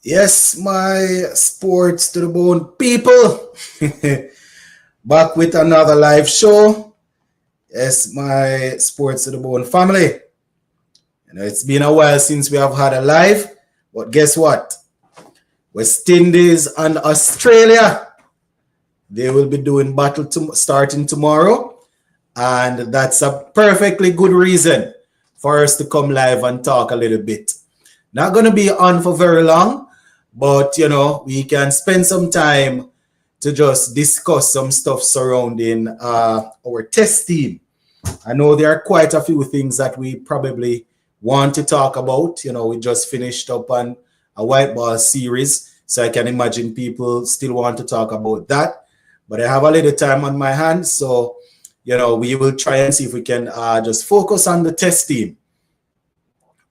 Yes, my sports to the bone people. Back with another live show. Yes, my sports to the bone family. It's been a while since we have had a live, but guess what? West Indies and Australia, they will be doing battle starting tomorrow, and that's a perfectly good reason for us to come live and talk a little bit. Not going to be on for very long, but we can spend some time to just discuss some stuff surrounding our test team. I know there are quite a few things that we probably want to talk about. We just finished up on a white ball series, so I can imagine people still want to talk about that. But I have a little time on my hands, so we will try and see if we can just focus on the test team.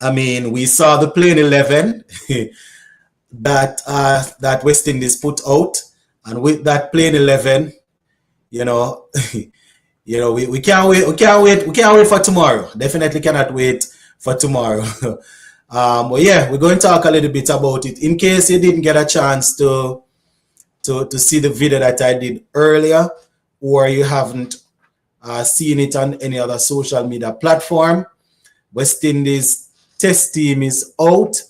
I mean, we saw the playing 11 that West Indies put out, and with that playing 11, we can't wait. We can't wait for tomorrow. Definitely cannot wait for tomorrow. But yeah, we're going to talk a little bit about it. In case you didn't get a chance to see the video that I did earlier, or you haven't seen it on any other social media platform, West Indies test team is out,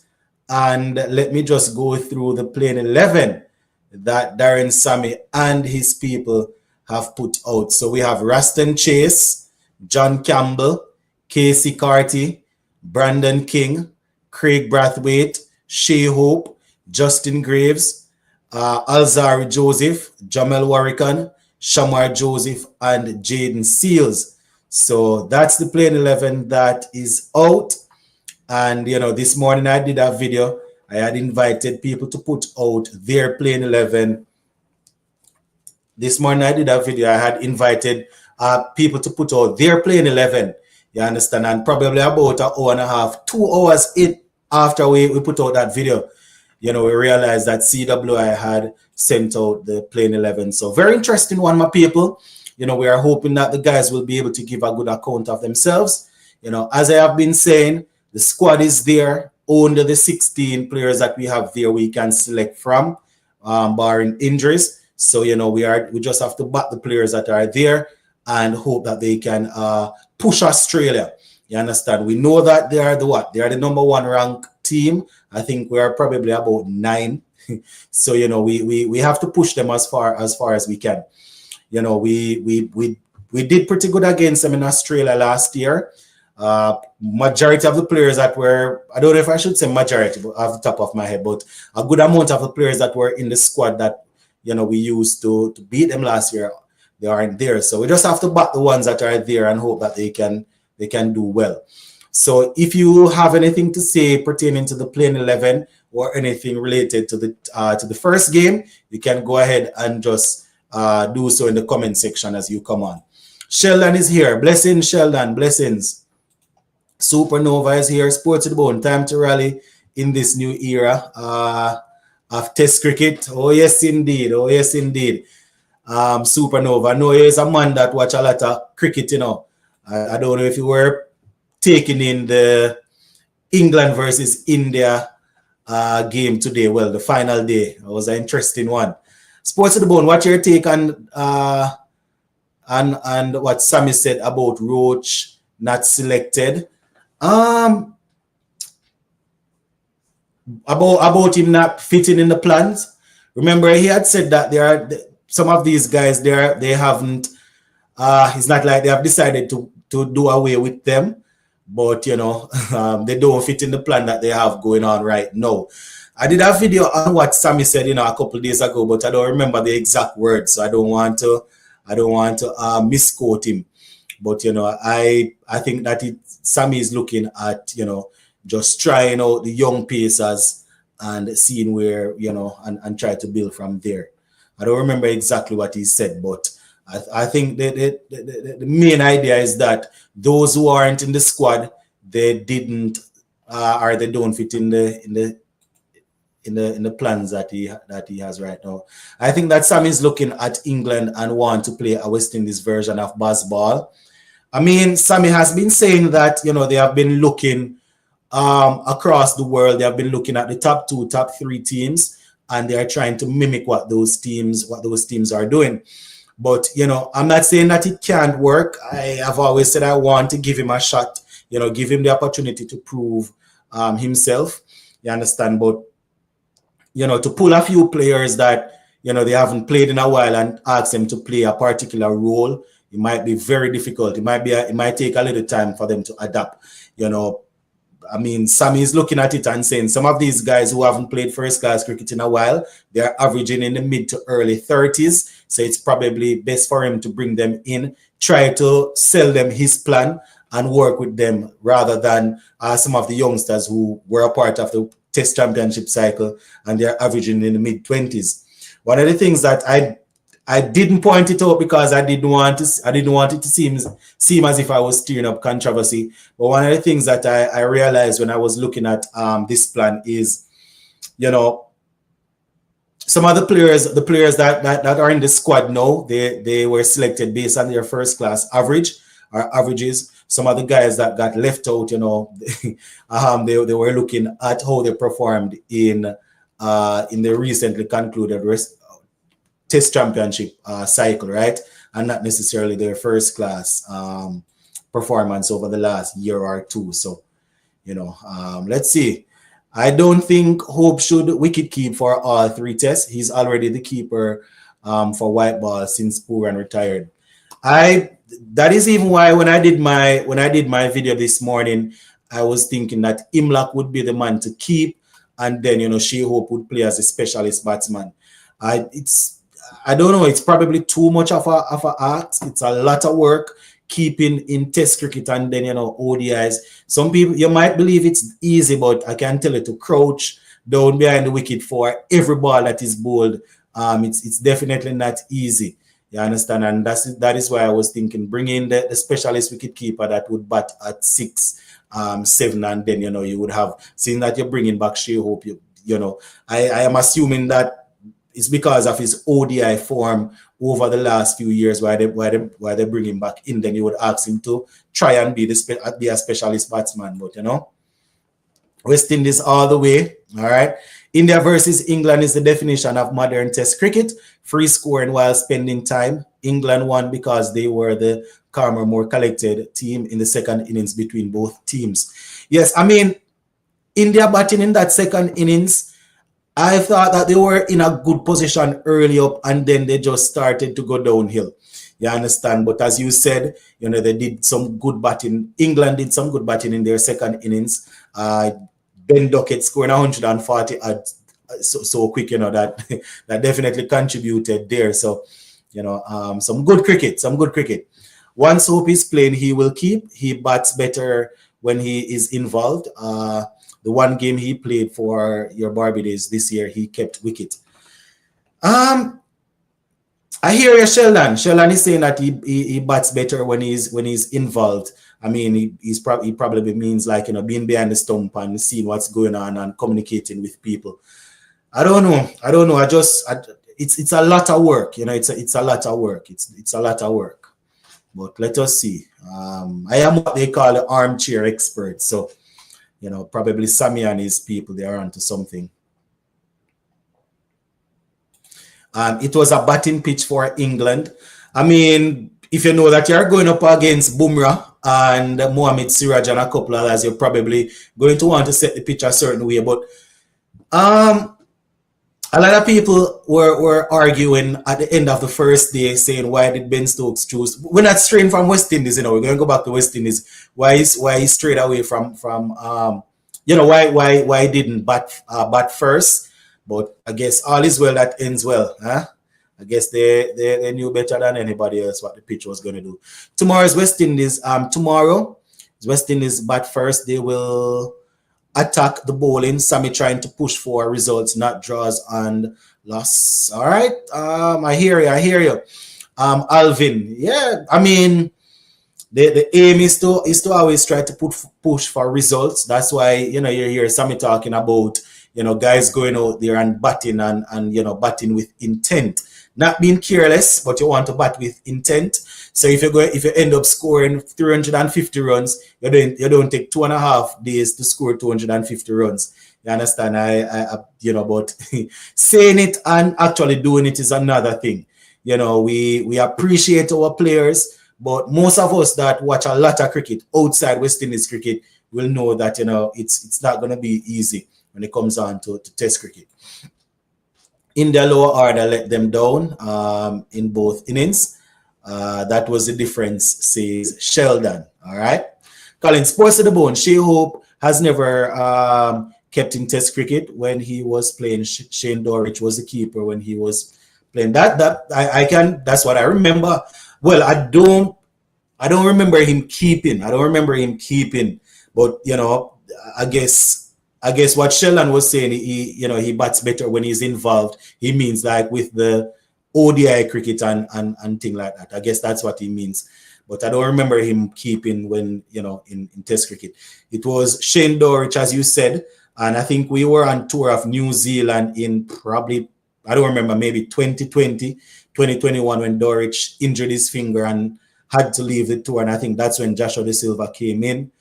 and let me just go through the playing 11 that Darren Sammy and his people have put out. So we have Raston Chase, John Campbell, Casey Carty, Brandon King, Craig Brathwaite, Shea Hope, Justin Graves, Alzari Joseph, Jamel Warrican, Shamar Joseph, and Jaden Seals. So that's the playing 11 that is out. And, this morning I did a video. I had invited people to put out their playing 11. This morning I did a video. I had invited people to put out their playing 11. You understand? And probably about an hour and a half, 2 hours after we put out that video, we realized that CWI had sent out the playing 11. So very interesting one, my people. We are hoping that the guys will be able to give a good account of themselves. As I have been saying, the squad is there. Under the 16 players that we have there, we can select from, barring injuries. So, we just have to back the players that are there and hope that they can push Australia. You understand? We know that they are They are the number one ranked team. I think we are probably about 9. So, we have to push them as far as we can. We did pretty good against them in Australia last year. Majority of the players that were, I don't know if I should say majority off the top of my head, but a good amount of the players that were in the squad that we used to beat them last year, they aren't there. So we just have to back the ones that are there and hope that they can do well. So if you have anything to say pertaining to the playing 11 or anything related to the first game, you can go ahead and just do so in the comment section as you come on. Sheldon is here. Blessings, Sheldon. Blessings. Supernova is here. Sports to the bone. Time to rally in this new era of test cricket. Oh yes, indeed. Oh yes, indeed. Supernova. No, he's a man that watch a lot of cricket. I don't know if you were taking in the England versus India game today. Well, the final day. It was an interesting one. Sports to the bone. What's your take on and what Sammy said about Roach not selected? About him not fitting in the plans. Remember, he had said that there are some of these guys there. They haven't. It's not like they have decided to do away with them, but they don't fit in the plan that they have going on right now. I did a video on what Sammy said, a couple of days ago, but I don't remember the exact words, so I don't want to misquote him. But I think that Sammy is looking at just trying out the young pacers and seeing where and try to build from there. I don't remember exactly what he said, but I think the main idea is that those who aren't in the squad, they didn't or they don't fit in the plans that he has right now. I think that Sam is looking at England and want to play a West Indies version of baseball. I mean, Sammy has been saying that they have been looking across the world, they have been looking at the top two, top three teams, and they are trying to mimic what those teams are doing. But I'm not saying that it can't work. I have always said I want to give him a shot. Give him the opportunity to prove himself. You understand? But to pull a few players that they haven't played in a while and ask them to play a particular role, it might be very difficult. It might take a little time for them to adapt. I mean, Sammy is looking at it and saying some of these guys who haven't played first class cricket in a while, they're averaging in the mid to early 30s. So it's probably best for him to bring them in, try to sell them his plan and work with them rather than some of the youngsters who were a part of the Test Championship cycle and they're averaging in the mid 20s. One of the things that I didn't point it out because I didn't want it to seem as if I was stirring up controversy. But one of the things that I realized when I was looking at this plan is, some of the players that are in the squad now, they were selected based on their first class average or averages. Some of the guys that got left out, they were looking at how they performed in the recently concluded Test Championship cycle, right? And not necessarily their first class performance over the last year or two. So, let's see. I don't think Hope should wicket keep for all three tests. He's already the keeper for white ball since Pooran retired. That is even why when I did my video this morning, I was thinking that Imlach would be the man to keep, and then Shea Hope would play as a specialist batsman. I don't know. It's probably too much of a ask. It's a lot of work keeping in Test cricket and then ODIs. Some people, you might believe it's easy, but I can tell you to crouch down behind the wicket for every ball that is bowled. It's definitely not easy. You understand? And that is why I was thinking bring in the specialist wicket keeper that would bat at 6, 7, and then you would have seen that you're bringing back Shea Hope. I am assuming that it's because of his ODI form over the last few years why they bring him back in. Then you would ask him to try and be a specialist batsman. But West Indies all the way. All right. India versus England is the definition of modern Test cricket. Free scoring while spending time. England won because they were the calmer, more collected team in the second innings between both teams. Yes, I mean, India batting in that second innings, I thought that they were in a good position early up and then they just started to go downhill. You understand? But as you said, they did some good batting. England did some good batting in their second innings. Ben Duckett scoring 140 so quick, that definitely contributed there. So, some good cricket. Once Hope is playing, he will keep. He bats better when he is involved. The one game he played for your Barbados this year, he kept wicket. I hear you, Sheldon. Sheldon is saying that he bats better when he's involved. I mean, he probably means like being behind the stump and seeing what's going on and communicating with people. I don't know. It's a lot of work. It's a lot of work. It's a lot of work. But let us see. I am what they call the armchair expert. So. Probably Sammy and his people, they are onto something. It was a batting pitch for England. I mean, if you know that you're going up against Bumrah and Mohamed Siraj and a couple of others, you're probably going to want to set the pitch a certain way. But a lot of people were arguing at the end of the first day saying, why did Ben Stokes choose? We're not straying from West Indies, we're going to go back to West Indies. Why he strayed away from why he didn't bat first. But I guess all is well that ends well. Huh? I guess they knew better than anybody else what the pitch was going to do. Tomorrow's West Indies. Tomorrow, West Indies bat first. They will attack the bowling. Sammy trying to push for results, not draws and loss. All right. I hear you. Alvin. Yeah. I mean, the aim is to always try to push for results. That's why you hear Sammy talking about guys going out there and batting and batting with intent. not being careless, but you want to bat with intent. So if you end up scoring 350 runs, you don't take 2.5 days to score 250 runs. You understand? But saying it and actually doing it is another thing. We appreciate our players, but most of us that watch a lot of cricket outside West Indies cricket will know that it's not going to be easy when it comes on to Test cricket. In the lower order, let them down in both innings. That was the difference, says Sheldon. All right. Colin, sports to the bone. Shea Hope has never kept in Test cricket when he was playing. Shane Dorich was the keeper when he was playing. That's what I remember. Well, I don't remember him keeping. But I guess what Sheldon was saying, he bats better when he's involved. He means like with the ODI cricket and thing like that. I guess that's what he means. But I don't remember him keeping when, in Test cricket. It was Shane Dorich, as you said, and I think we were on tour of New Zealand in probably, I don't remember, maybe 2020, 2021 when Dorich injured his finger and had to leave the tour. And I think that's when Joshua De Silva came in.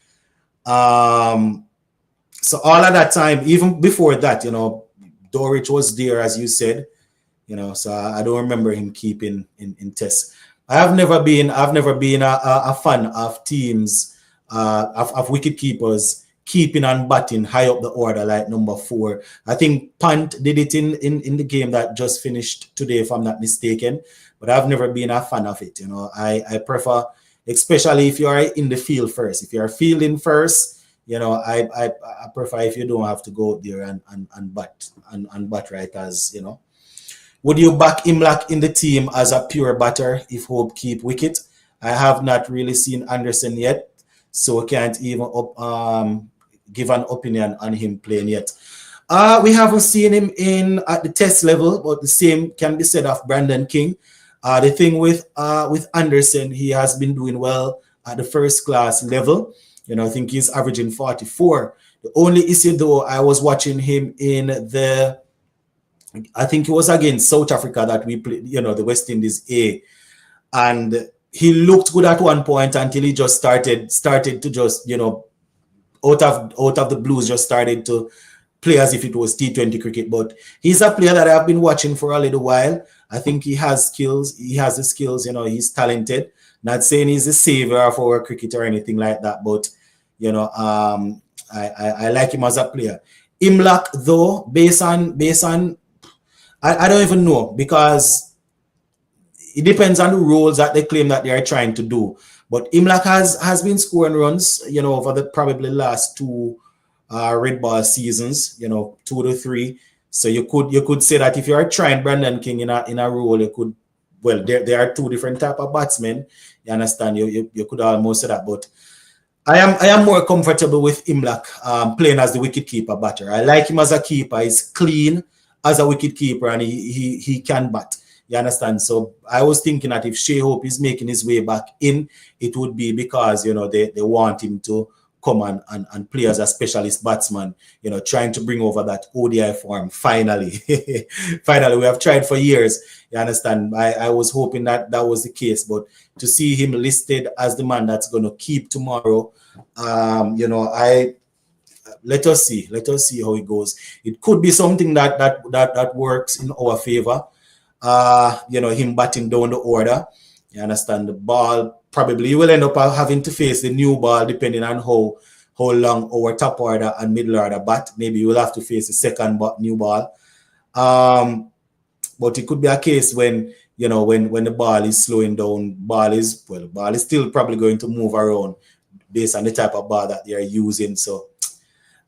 So all of that time, even before that, Dorich was there, as you said, so I don't remember him keeping in Test. I've never been a fan of teams, of wicket keepers keeping and batting high up the order like number 4. I think Pant did it in the game that just finished today, if I'm not mistaken, but I've never been a fan of it. I prefer, especially if you are in the field first. If you are fielding first, I prefer if you don't have to go there and bat right as. Would you back Imlach in the team as a pure batter if Hope keep wicket? I have not really seen Anderson yet, so can't even give an opinion on him playing yet. We haven't seen him at the Test level, but the same can be said of Brandon King. The thing with Anderson, he has been doing well at the first class level. I think he's averaging 44. The only issue, though, I was watching him I think it was against South Africa that we played, the West Indies A. And he looked good at one point until he just started to just, out of the blues, just started to play as if it was T20 cricket. But he's a player that I've been watching for a little while. I think he has skills. He has the skills, he's talented. Not saying he's the savior of our cricket or anything like that, but I like him as a player. Imlach, though, based on I don't even know, because it depends on the roles that they claim that they are trying to do. But Imlach has been scoring runs, over the probably last 2 red ball seasons, 2 to 3. So you could say that if you are trying Brandon King in a role, you could. Well, there are 2 different type of batsmen. You understand? You could almost say that, but I am more comfortable with Imlach playing as the wicketkeeper batter. I like him as a keeper. He's clean as a wicketkeeper and he can bat. You understand? So I was thinking that if Shea Hope is making his way back in, it would be because they want him to come and play as a specialist batsman, trying to bring over that ODI form finally. Finally, we have tried for years. You understand? I was hoping that was the case, but to see him listed as the man that's going to keep tomorrow, let us see how it goes. It could be something that works in our favor. Him batting down the order. You understand? The ball probably you will end up having to face the new ball depending on how long our top order and middle order bat. Maybe you will have to face the second new ball. But it could be a case when when the ball is slowing down, ball is still probably going to move around based on the type of ball that they are using. So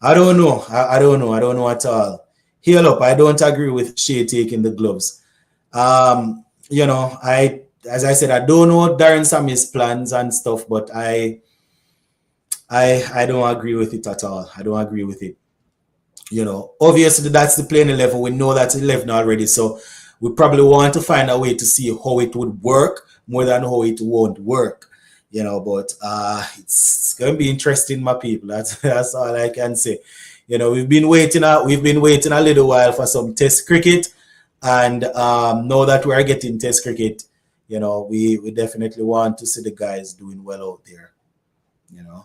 I don't know. I don't know at all. Heal up. I don't agree with Shea taking the gloves. As I said, I don't know Darren Sammy's plans and stuff, but I don't agree with it at all. I don't agree with it. Obviously that's the playing 11. We know that's 11 already, so we probably want to find a way to see how it would work more than how it won't work. But it's going to be interesting, my people. That's all I can say. We've been waiting a little while for some Test cricket. And now that we are getting test cricket, you know, we definitely want to see the guys doing well out there, you know.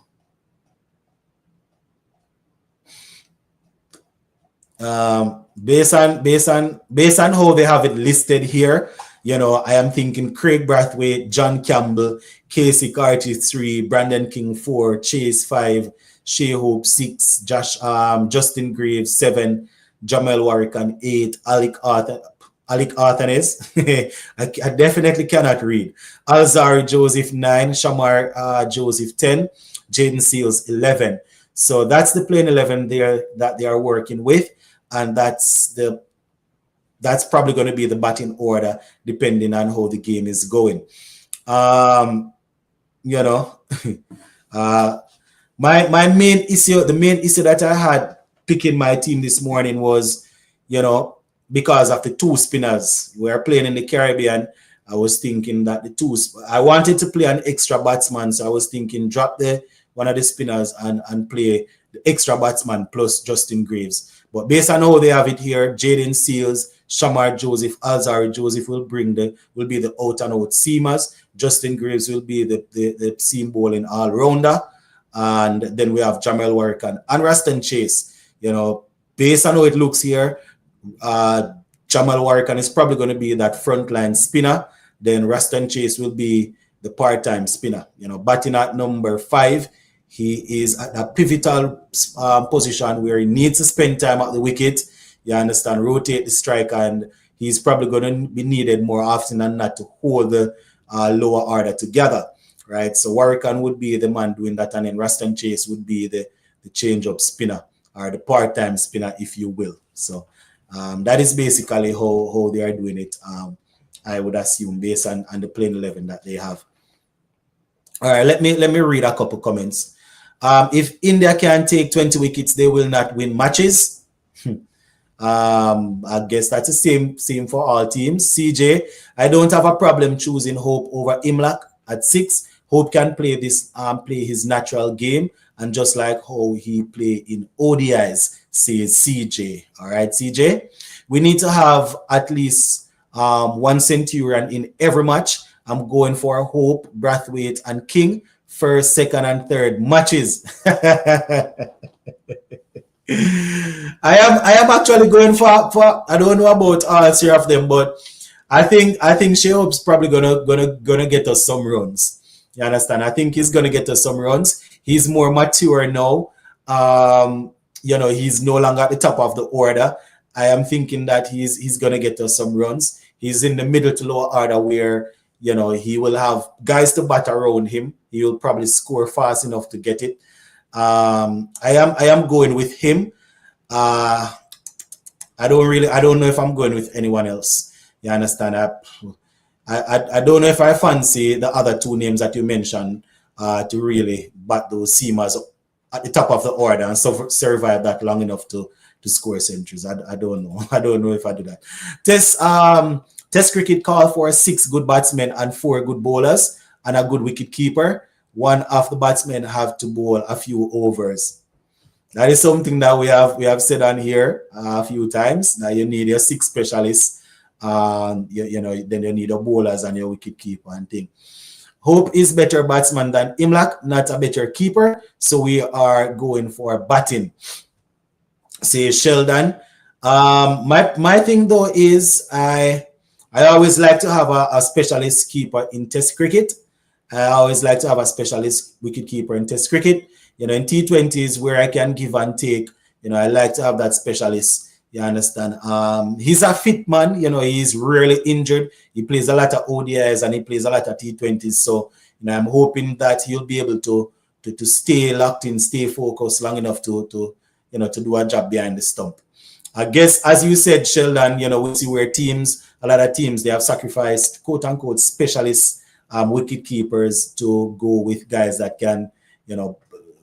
Based on how they have it listed here, you know, I am thinking Craig Brathwaite, John Campbell, Casey Carty 3, Brandon King 4, Chase 5, Shea Hope 6, Justin Graves 7, Jamel Warwick 8, Alec Arthanes. I definitely cannot read. Alzari Joseph 9, Shamar Joseph 10, Jaden Seals 11. So that's the playing 11 there that they are working with, and that's probably going to be the batting order depending on how the game is going. You know, my main issue, the main issue that I had picking my team this morning was, you know, because of the two spinners. We are playing in the Caribbean. I was thinking that I wanted to play an extra batsman, so I was thinking drop one of the spinners and play the extra batsman plus Justin Graves. But based on how they have it here, Jaden Seals, Shamar Joseph, Alzari Joseph will be the out and out seamers. Justin Graves will be the seam bowling all rounder, and then we have Jamel Warwick and Raston Chase. You know, based on how it looks here, Jamel Warwick is probably going to be that frontline spinner. Then Raston Chase will be the part-time spinner. You know, batting at number 5. He is at a pivotal position where he needs to spend time at the wicket. You understand? Rotate the striker, and he's probably going to be needed more often than not to hold the lower order together, right? So Warwick would be the man doing that, and then Raston Chase would be the change-up spinner or the part-time spinner, if you will. So that is basically how they are doing it. I would assume based on the playing 11 that they have. All right, let me read a couple comments. If India can take 20 wickets, they will not win matches. I guess that's the same for all teams. CJ, I don't have a problem choosing Hope over Imlach at 6. Hope can play his natural game, and just like how he play in ODIs, says CJ. All right, CJ, we need to have at least one Centurion in every match. I'm going for Hope, Brathwaite, and King first, second, and third matches. I am actually going for I don't know about all 3 of them, but I think Shea Hope's probably gonna get us some runs. You understand? I think he's gonna get us some runs. He's more mature now. You know, he's no longer at the top of the order. I am thinking that he's gonna get us some runs. He's in the middle to lower order where, you know, he will have guys to bat around him. He will probably score fast enough to get it. I am going with him. I don't know if I'm going with anyone else. You understand? I don't know if I fancy the other 2 names that you mentioned to really bat those seamers at the top of the order and survive that long enough to score centuries. I don't know. I don't know if I do that. Test cricket call for 6 good batsmen and 4 good bowlers and a good wicket keeper. One of the batsmen have to bowl a few overs. That is something that we have said on here a few times. Now you need your 6 specialists. You know, then you need your bowlers and your wicket keeper and thing. Hope is better batsman than Imlach, not a better keeper. So we are going for batting. Say Sheldon. My thing though is I always like to have a specialist keeper in Test cricket. I always like to have a specialist wicket keeper in Test cricket. You know, in T20s where I can give and take, you know, I like to have that specialist. You understand? He's a fit man. You know, he's rarely injured. He plays a lot of ODIs and he plays a lot of T20s. So, you know, I'm hoping that he'll be able to stay locked in, stay focused long enough to do a job behind the stump. I guess, as you said, Sheldon, you know, we see where a lot of teams, they have sacrificed, quote unquote, specialists, wicket keepers to go with guys that can, you know,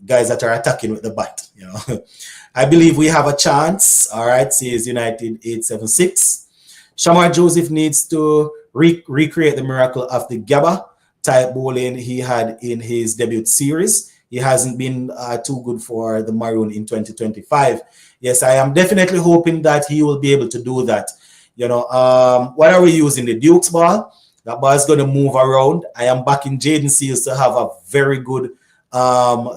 guys that are attacking with the bat, you know. I believe we have a chance. All right, says United 876. Shamar Joseph needs to recreate the miracle of the Gabba type bowling he had in his debut series. He hasn't been too good for the Maroon in 2025. Yes, I am definitely hoping that he will be able to do that. What are we using? The Duke's ball. That ball is going to move around. I am backing Jaden Seals to have a very good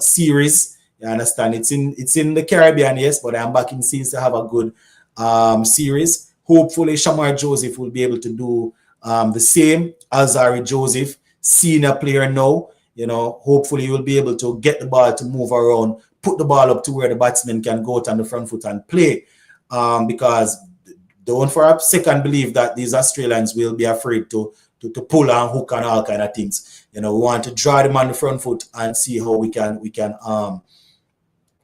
series. You understand? It's in the Caribbean, yes, but I am backing Seals to have a good series. Hopefully, Shamar Joseph will be able to do the same. Alzari Joseph, senior player now. Hopefully he will be able to get the ball to move around, put the ball up to where the batsman can go out on the front foot and play. Because don't for a second believe that these Australians will be afraid to pull and hook and all kind of things. We want to draw them on the front foot and see how we can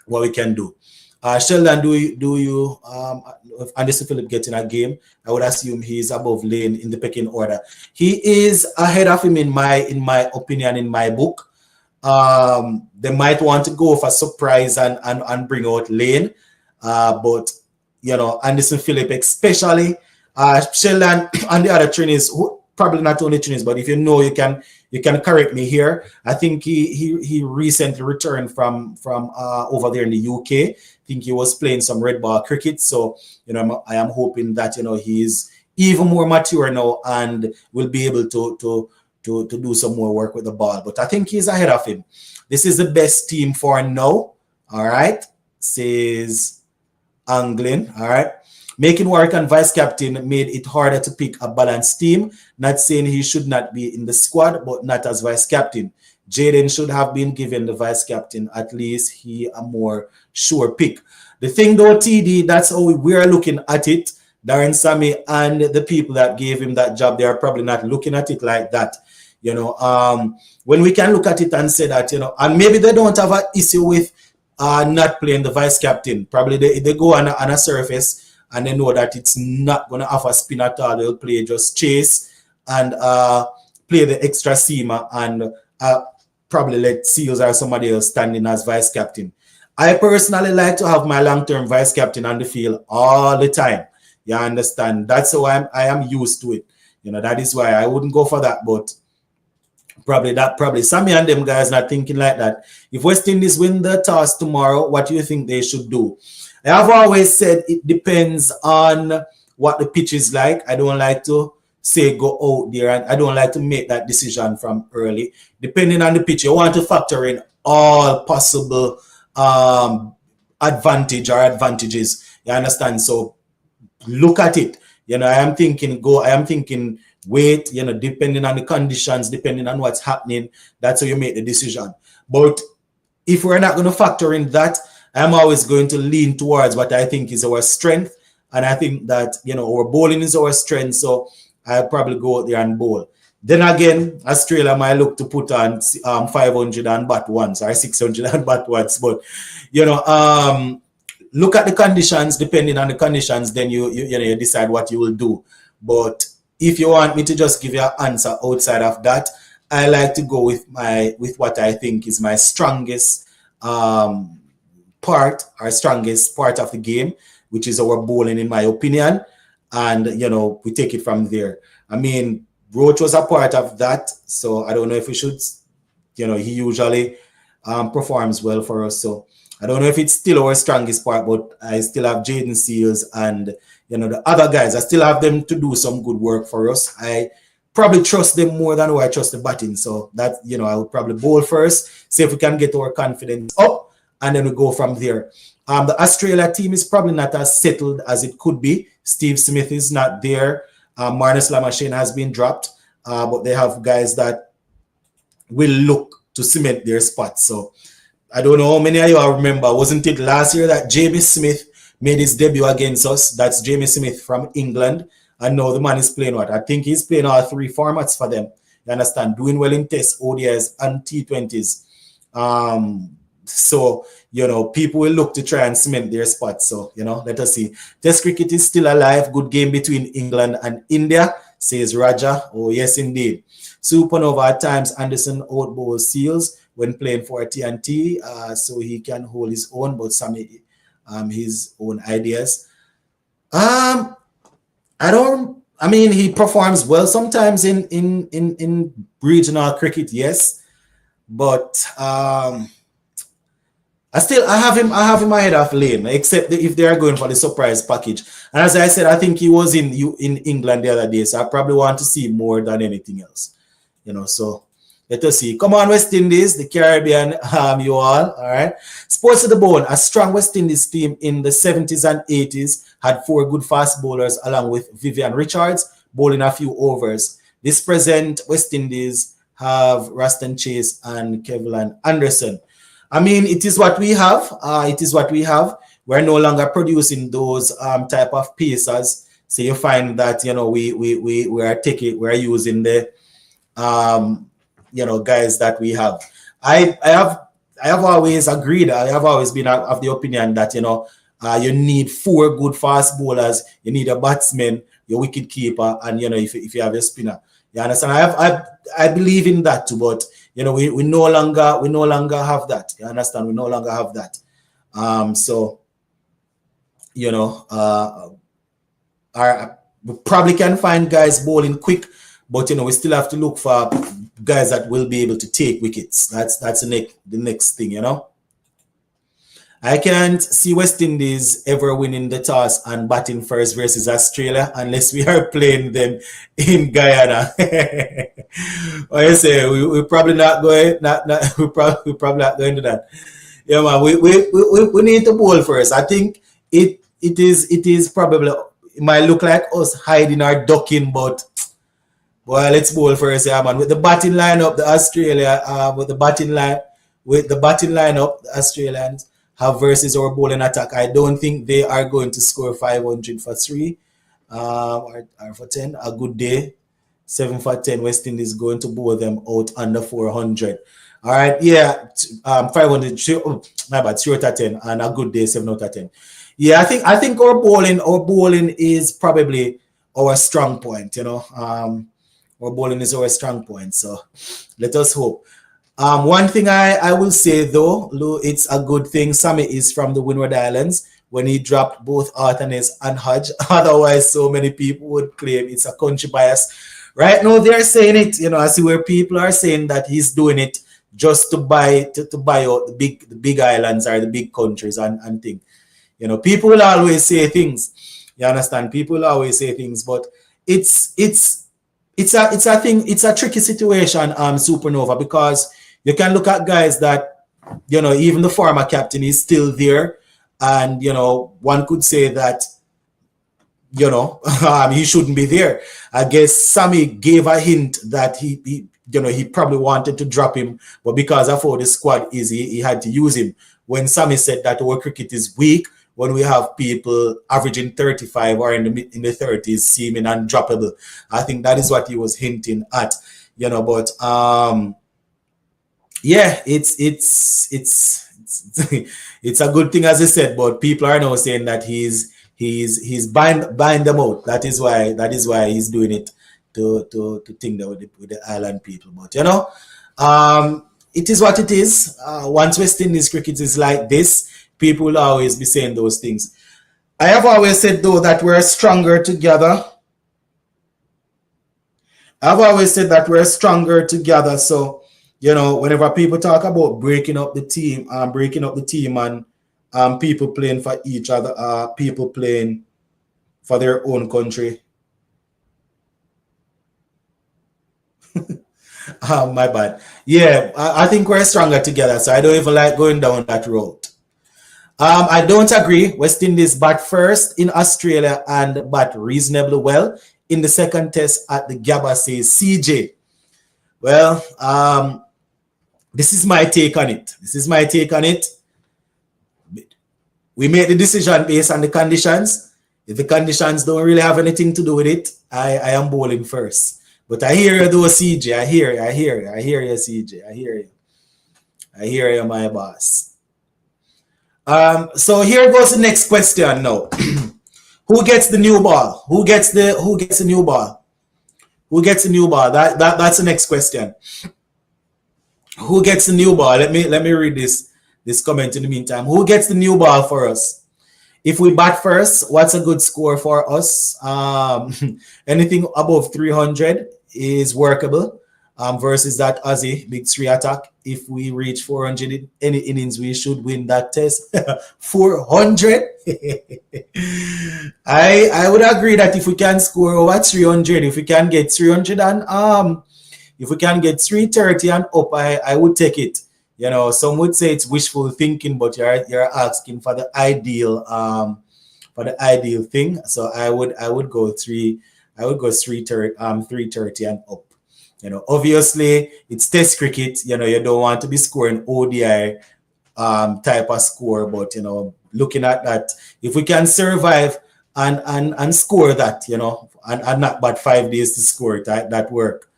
what we can do. Sheldon, do you Anderson Phillip getting a game? I would assume he's above Lane in the pecking order. He is ahead of him in my opinion, in my book. They might want to go for surprise and bring out Lane, but Anderson Phillip especially. Sheldon and the other trainees, probably not only trainees, but if you can correct me here. I think he recently returned from over there in the UK. I think he was playing some red ball cricket. So, I am hoping that, he's even more mature now and will be able to do some more work with the ball. But I think he's ahead of him. This is the best team for now. All right, says Anglin. All right. Making Warrican vice captain made it harder to pick a balanced team. Not saying he should not be in the squad, but not as vice captain. Jaden should have been given the vice captain. At least he a more sure pick. The thing though, TD, that's how we are looking at it. Darren Sammy and the people that gave him that job, they are probably not looking at it like that. When we can look at it and say that, and maybe they don't have an issue with not playing the vice captain. Probably they go on a surface and they know that it's not going to offer spin at all. They'll play just chase and play the extra seamer and probably let Seals or somebody else standing as vice captain. I personally like to have my long-term vice captain on the field all the time. You understand? That's how I am used to it. That is why I wouldn't go for that. But probably Sammy and them guys not thinking like that. If West Indies win the toss tomorrow, what do you think they should do? I have always said it depends on what the pitch is like. I don't like to say go out there, and I don't like to make that decision from early. Depending on the pitch, you want to factor in all possible advantages. You understand? So look at it. I am thinking wait, depending on the conditions, depending on what's happening, that's how you make the decision. But if we're not going to factor in that, I'm always going to lean towards what I think is our strength. And I think that, our bowling is our strength. So I'll probably go out there and bowl. Then again, Australia might look to put on 500 and bat once or 600 and bat once. But, look at the conditions. Depending on the conditions, then you decide what you will do. But if you want me to just give you an answer outside of that, I like to go with what I think is my strongest strongest part of the game, which is our bowling, in my opinion. And, we take it from there. I mean, Roach was a part of that. So I don't know if we should, he usually performs well for us. So I don't know if it's still our strongest part, but I still have Jaden Seals and, the other guys. I still have them to do some good work for us. I probably trust them more than I trust the batting. So that, I would probably bowl first, see if we can get our confidence up, and then we go from there. The Australia team is probably not as settled as it could be. Steve Smith is not there. Marnus Lamashane has been dropped, but they have guys that will look to cement their spots. So I don't know how many of you all remember. Wasn't it last year that Jamie Smith made his debut against us? That's Jamie Smith from England. And now the man is playing what? I think he's playing all three formats for them. You understand? Doing well in tests, ODIs, and T20s. So, people will look to try and cement their spots. So, let us see. Test cricket is still alive. Good game between England and India, says Raja. Oh, yes, indeed. Supernova at times, Anderson outbowls Seals when playing for TNT, so he can hold his own, but some his own ideas. He performs well sometimes in regional cricket, yes, but I I have him ahead of Lane, except if they are going for the surprise package. And as I said, I think he was in England the other day, so I probably want to see more than anything else. So let us see. Come on, West Indies, the Caribbean, you all right. Sports to the bone. A strong West Indies team in the 70s and 80s had 4 good fast bowlers along with Vivian Richards bowling a few overs. This present West Indies have Ruston Chase and Kevin Anderson. I mean, it is what we have. It is what we have. We're no longer producing those type of pieces. So you find that we're using the guys that we have. I have always agreed. I have always been of the opinion that you need 4 good fast bowlers. You need a batsman, your wicket keeper, and if you have a spinner. You understand? I believe in that too, but we no longer have that. You understand? We no longer have that. We probably can find guys bowling quick, but we still have to look for guys that will be able to take wickets. That's the next thing, I can't see West Indies ever winning the toss and batting first versus Australia unless we are playing them in Guyana. What you say? We probably not going. We probably not going to that. Yeah, man. We need to bowl first. I think it is probably, it might look like us hiding or ducking, but well, let's bowl first, yeah, man. With the batting lineup, the Australians have versus our bowling attack. I don't think they are going to score 500 for 3 or for 10. A good day, 7 for 10. West Indies going to bowl them out under 400. All right, yeah, 500. My bad, 0 out of 10, and a good day, 7 out of 10. Yeah, I think our bowling is probably our strong point. Our bowling is our strong point. So let us hope. One thing I will say though, Lou, it's a good thing Sammy is from the Windward Islands when he dropped both Arthanes and Hodge. Otherwise, so many people would claim it's a country bias. Right now, they're saying it. I see where people are saying that he's doing it just to buy out the big islands or the big countries and things. People will always say things. You understand? People will always say things, but it's a thing. It's a tricky situation, Supernova, because you can look at guys that, even the former captain is still there. And, one could say that, he shouldn't be there. I guess Sammy gave a hint that he probably wanted to drop him, but because of how the squad is, he had to use him. When Sammy said that our cricket is weak, when we have people averaging 35 or in the 30s seeming undroppable, I think that is what he was hinting at, but yeah, it's a good thing, as I said, but people are now saying that he's buying them out. That is why he's doing it to think that with the island people. But it is what it is. Once West Indies cricket is like this, people will always be saying those things. I have always said though that we're stronger together. So whenever people talk about breaking up the team and people playing for each other, people playing for their own country. My bad. Yeah, I think we're stronger together, so I don't even like going down that road. I don't agree. West Indies bat first in Australia and bat reasonably well in the second test at the Gabba, says CJ. Well, this is my take on it. We made the decision based on the conditions. If the conditions don't really have anything to do with it, I am bowling first. But I hear you though, CJ. I hear you, CJ. I hear you, my boss. So here goes the next question now. Who gets the new ball? Who gets the new ball? That's the next question. Who gets the new ball? Let me read this comment in the meantime. Who gets the new ball for us? If we bat first, what's a good score for us? Anything above 300 is workable. versus that Aussie big three attack. If we reach 400 in any innings, we should win that test. 400. I would agree that if we can score over 300, if we can get 300 and if we can get 330 and up, I would take it. You know, some would say it's wishful thinking, but you're asking for the ideal thing. So I would go 330 and up. You know, obviously it's test cricket. You know, you don't want to be scoring ODI type of score, but you know, looking at that, if we can survive and score that, you know, and not but 5 days to score it, that work.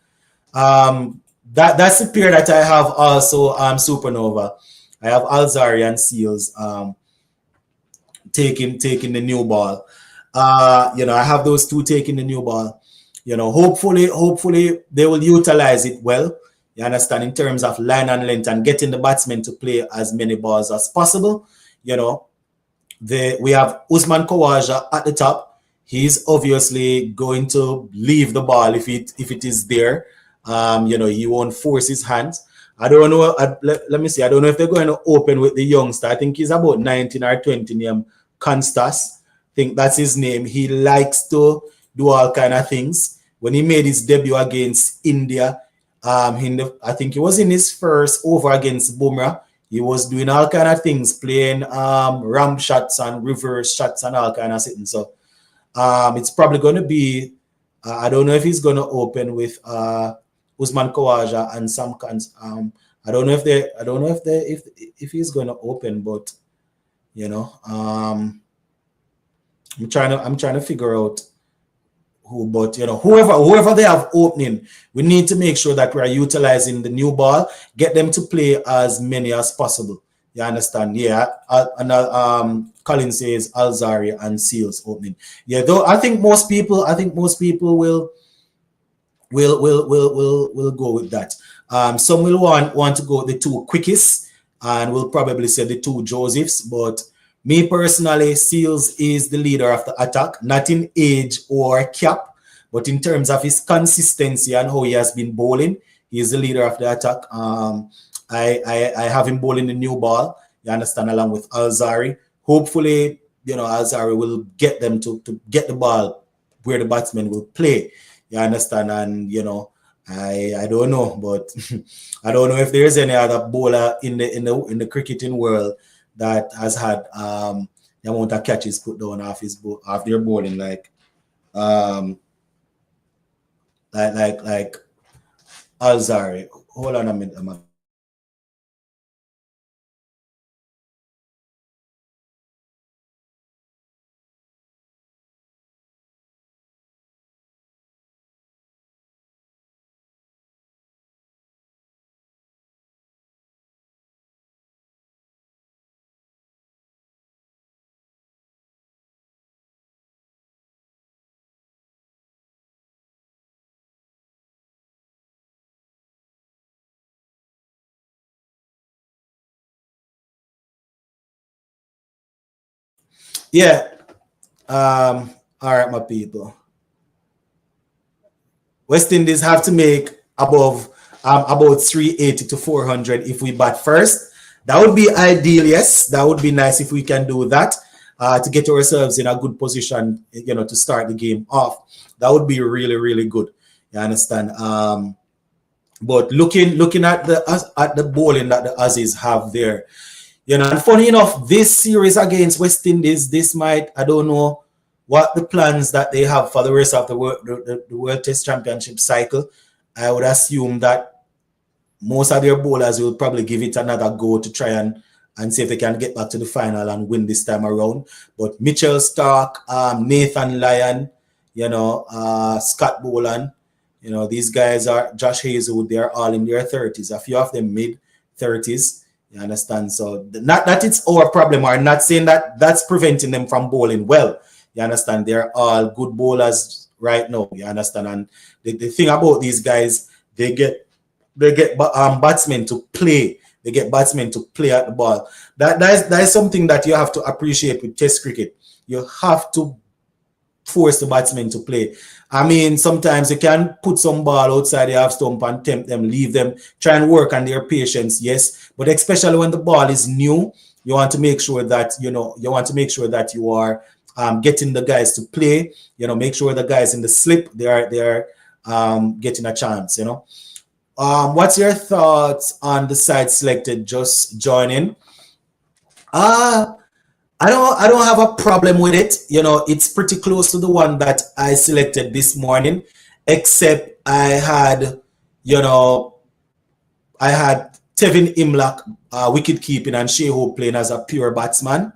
That's the pair that I have also Supernova. I have Alzari and Seals taking the new ball. You know, I have those two taking the new ball. You know, hopefully they will utilize it well. You understand, in terms of line and length and getting the batsmen to play as many balls as possible. You know, we have Usman Khawaja at the top. He's obviously going to leave the ball if it is there. You know, he won't force his hands. I don't know. Let me see. I don't know if they're going to open with the youngster. I think he's about 19 or 20 named Constas. I think that's his name. He likes to do all kind of things. When he made his debut against India, I think he was in his first over against Bumrah. He was doing all kind of things, playing ramp shots and reverse shots and all kind of things. So it's probably going to be. I don't know if he's going to open with Usman Khawaja and Sam Kans. I don't know if he's going to open, but you know, I'm trying to figure out who. But you know, whoever they have opening, we need to make sure that we are utilizing the new ball, get them to play as many as possible. You understand? Yeah. And Colin says Alzari and Seals opening. Yeah, though I think most people will go with that. Some will want to go with the two quickest, and will probably say the two Josephs. But me personally, Seals is the leader of the attack, not in age or cap, but in terms of his consistency and how he has been bowling. He is the leader of the attack. I have him bowling the new ball. You understand, along with Alzari. Hopefully, you know, Alzari will get them to get the ball where the batsman will play. You understand? And you know, I don't know, but I don't know if there is any other bowler in the cricketing world that has had the amount of catches put down off their bowling like Alzari. Hold on a minute. Yeah. All right, my people. West Indies have to make above about 380 to 400 if we bat first. That would be ideal, yes. That would be nice if we can do that to get ourselves in a good position, you know, to start the game off. That would be really, really good. You understand? But looking at the bowling that the Aussies have there, you know, and funny enough, this series against West Indies, this might, I don't know what the plans that they have for the rest of the World Test Championship cycle. I would assume that most of their bowlers will probably give it another go to try and see if they can get back to the final and win this time around. But Mitchell Stark, Nathan Lyon, you know, Scott Boland, you know, these guys are Josh Hazelwood, they're all in their 30s. A few of them mid-30s. You understand? So not that it's our problem, or not saying that that's preventing them from bowling well. You understand? They're all good bowlers right now. You understand? And the thing about these guys, they get batsmen to play. They get batsmen to play at the ball. That is something that you have to appreciate with Test cricket. You have to force the batsmen to play. I mean, sometimes you can put some ball outside the half stump and tempt them, leave them, try and work on their patience, yes. But especially when the ball is new, you want to make sure that, you are getting the guys to play, make sure the guys in the slip, they are getting a chance, What's your thoughts on the side selected just joining? I don't have a problem with it. It's pretty close to the one that I selected this morning, except I had Tevin Imlach wicket keeping and Shai Hope playing as a pure batsman.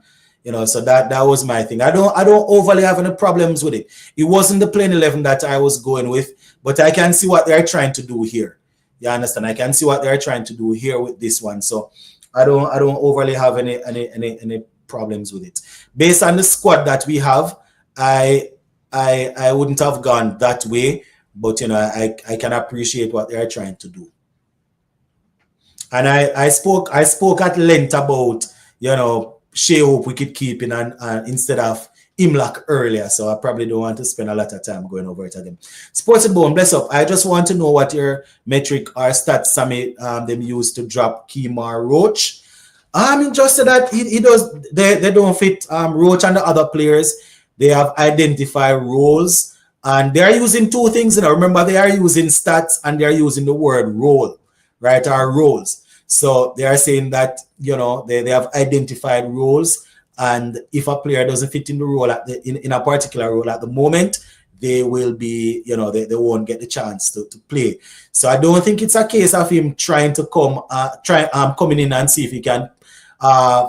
So that was my thing. I don't overly have any problems with it. It wasn't the playing 11 that I was going with, but I can see what they're trying to do here. You understand? I can see what they're trying to do here with this one. So I don't overly have any problems with it. Based on the squad that we have, I wouldn't have gone that way, but I can appreciate what they're trying to do. And I spoke at length about Shai Hope wicket keeping and instead of Imlach earlier, so I probably don't want to spend a lot of time going over it again. Sports Bone, bless up. I just want to know what your metric or stats Sammy them use to drop Kemar Roach. Just so that he does. They don't fit Roach and the other players. They have identified roles, and they are using two things. Remember, they are using stats and they are using the word role, right? Or roles. So they are saying that they have identified roles, and if a player doesn't fit in the role in a particular role at the moment, they will be they won't get the chance to play. So I don't think it's a case of him trying to coming in and see if he can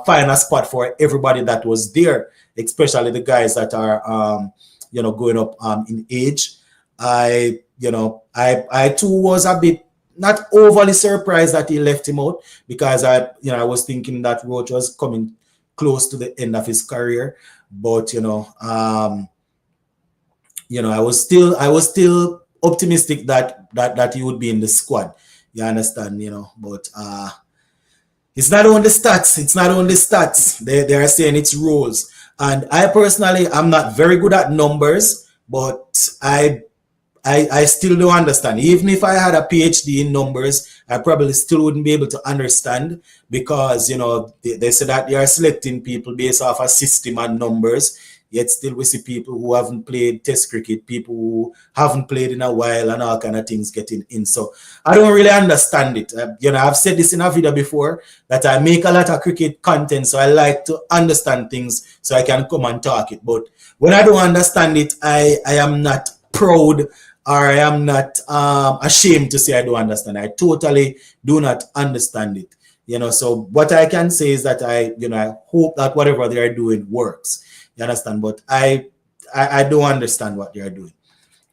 find a spot for everybody that was there, especially the guys that are going up in age. I too was a bit not overly surprised that he left him out, because I was thinking that Roach was coming close to the end of his career, but I was still optimistic that he would be in the squad. You understand, but it's not only stats. They are saying it's roles. And I personally, I'm not very good at numbers, but I still don't understand. Even if I had a PhD in numbers, I probably still wouldn't be able to understand, because they say that they are selecting people based off a system and numbers. Yet still we see people who haven't played Test cricket, people who haven't played in a while, and all kind of things getting in. So I don't really understand it. I've said this in a video before, that I make a lot of cricket content, so I like to understand things so I can come and talk it. But when I don't understand it, I am not proud, or I am not ashamed to say I don't understand. I totally do not understand it. So what I can say is that I hope that whatever they are doing works. You understand? But I don't understand what they are doing.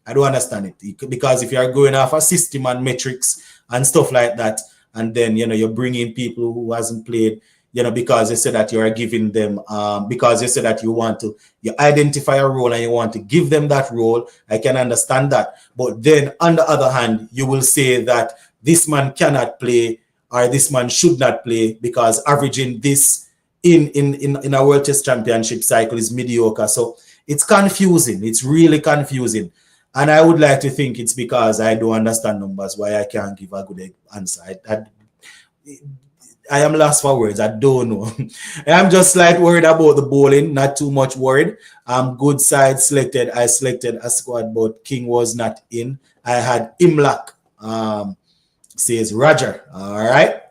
I don't understand it, because if you are going off a system and metrics and stuff like that, and then you're bringing people who hasn't played, because you say that you are giving them, because you say that you identify a role and you want to give them that role, I can understand that. But then on the other hand, you will say that this man cannot play, or this man should not play, because averaging this in a World Test Championship cycle is mediocre. So it's confusing. It's really confusing. And I would like to think it's because I don't understand numbers why I can't give a good answer. I am lost for words. I don't know. I'm just worried about the bowling, not too much worried. Good side selected. I selected a squad, but King was not in. I had Imlach, says Roger. All right.